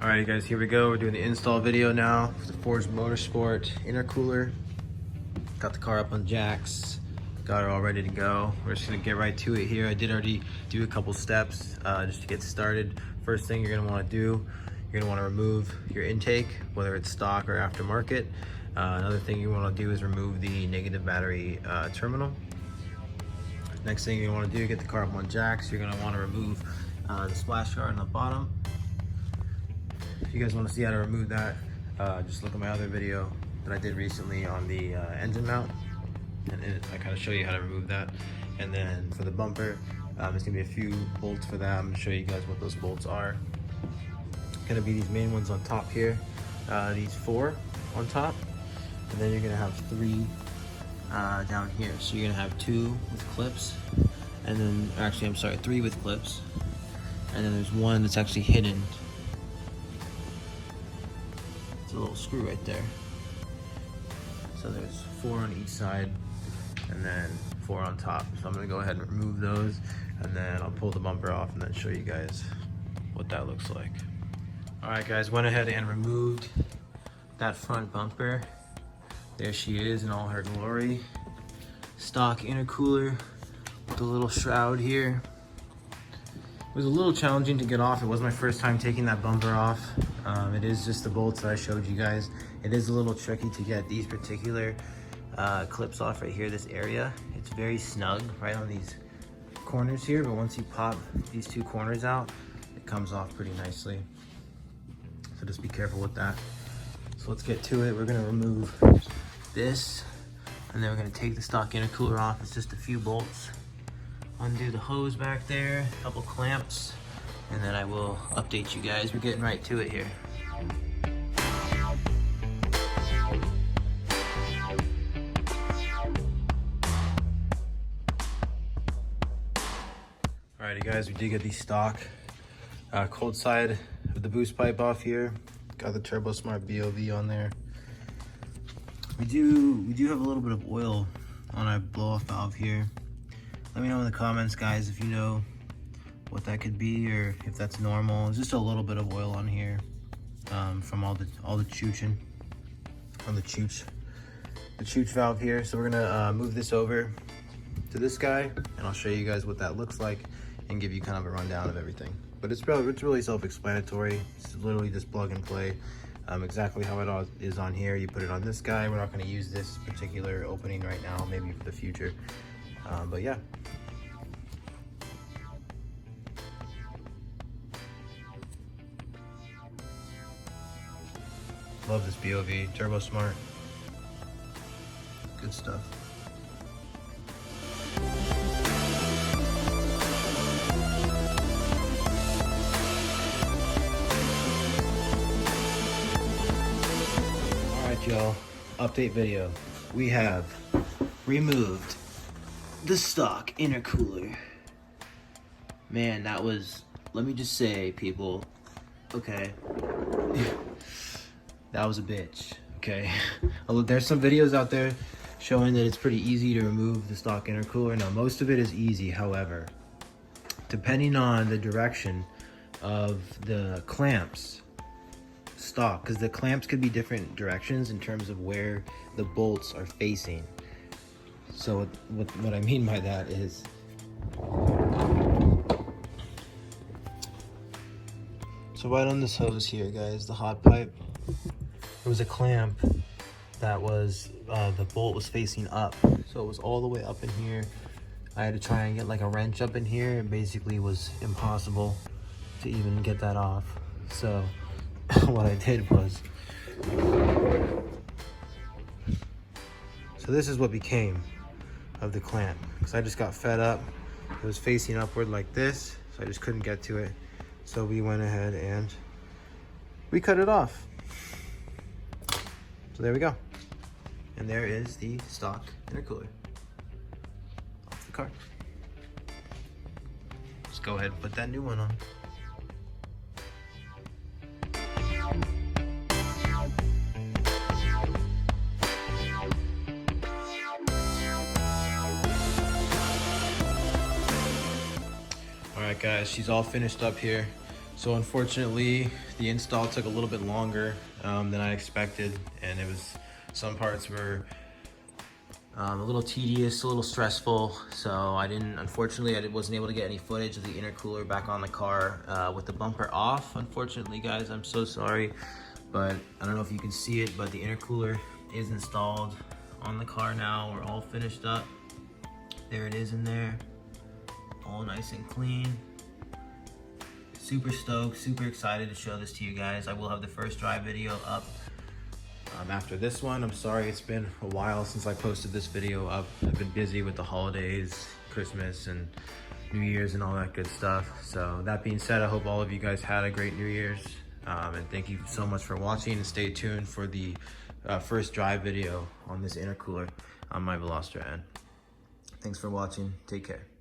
Alright guys, here we go. We're doing the install video now for the Forge Motorsport Intercooler. Got the car up on jacks, got it all ready to go. We're just gonna get right to it here. I did already do a couple steps just to get started. First thing you're gonna wanna do, you're gonna wanna remove your intake, whether it's stock or aftermarket. Another thing you wanna do is remove the negative battery terminal. Next thing you wanna do, get the car up on jacks. You're gonna wanna remove the splash guard on the bottom. If you guys want to see how to remove that, just look at my other video that I did recently on the engine mount, and I kind of show you how to remove that. And then for the bumper, there's gonna be a few bolts for that. I'm gonna show you guys what those bolts are. Gonna be these main ones on top here, these 4 on top, and then you're gonna have 3 down here. So you're gonna have 2 with clips, and then actually I'm sorry, 3 with clips, and then there's 1 that's actually hidden. It's a little screw right there. So there's 4 on each side and then 4 on top. So I'm gonna go ahead and remove those, and then I'll pull the bumper off and then show you guys what that looks like. All right guys, went ahead and removed that front bumper. There she is in all her glory. Stock intercooler with a little shroud here. It was a little challenging to get off. It was my first time taking that bumper off. It is just the bolts that I showed you guys. It is a little tricky to get these particular clips off right here, this area. It's very snug right on these corners here, but once you pop these 2 corners out, it comes off pretty nicely. So just be careful with that. So let's get to it. We're gonna remove this, and then we're gonna take the stock intercooler off. It's just a few bolts. Undo the hose back there, a couple clamps, and then I will update you guys. We're getting right to it here. Alrighty guys, we did get the stock cold side of the boost pipe off here. Got the Turbo Smart BOV on there. We do have a little bit of oil on our blow-off valve here. Let me know in the comments, guys, if you know what that could be or if that's normal. It's just a little bit of oil on here from all the chooching on the chooch valve here. So we're gonna move this over to this guy, and I'll show you guys what that looks like and give you kind of a rundown of everything. But it's really self-explanatory. It's literally just plug and play. Exactly how it is on here. You put it on this guy. We're not going to use this particular opening right now, maybe for the future. But yeah. Love this BOV, Turbo Smart. Good stuff. Alright y'all, update video. We have removed the stock intercooler. Man, that was, let me just say, people, okay, that was a bitch, okay? There's some videos out there showing that it's pretty easy to remove the stock intercooler. Now, most of it is easy, however, depending on the direction of the clamps, stock, because the clamps could be different directions in terms of where the bolts are facing. So what I mean by that is, so right on this hose here, guys, the hot pipe, there was a clamp that was, the bolt was facing up. So it was all the way up in here. I had to try and get like a wrench up in here. It basically was impossible to even get that off. So what I did was, so this is what became of the clamp, because I just got fed up. It was facing upward like this, so I just couldn't get to it. So we went ahead and we cut it off. So there we go. And there is the stock intercooler off the car. Let's go ahead and put that new one on. Alright guys, she's all finished up here. So unfortunately, the install took a little bit longer than I expected, and some parts were a little tedious, a little stressful. So unfortunately, I wasn't able to get any footage of the intercooler back on the car with the bumper off. Unfortunately, guys, I'm so sorry, but I don't know if you can see it, but the intercooler is installed on the car now. We're all finished up. There it is in there, all nice and clean. Super stoked, super excited to show this to you guys. I will have the first drive video up after this one. I'm sorry it's been a while since I posted this video up. I've been busy with the holidays, Christmas and New Year's and all that good stuff. So that being said, I hope all of you guys had a great New Year's. And thank you so much for watching, and stay tuned for the first drive video on this intercooler on my Veloster end. Thanks for watching, take care.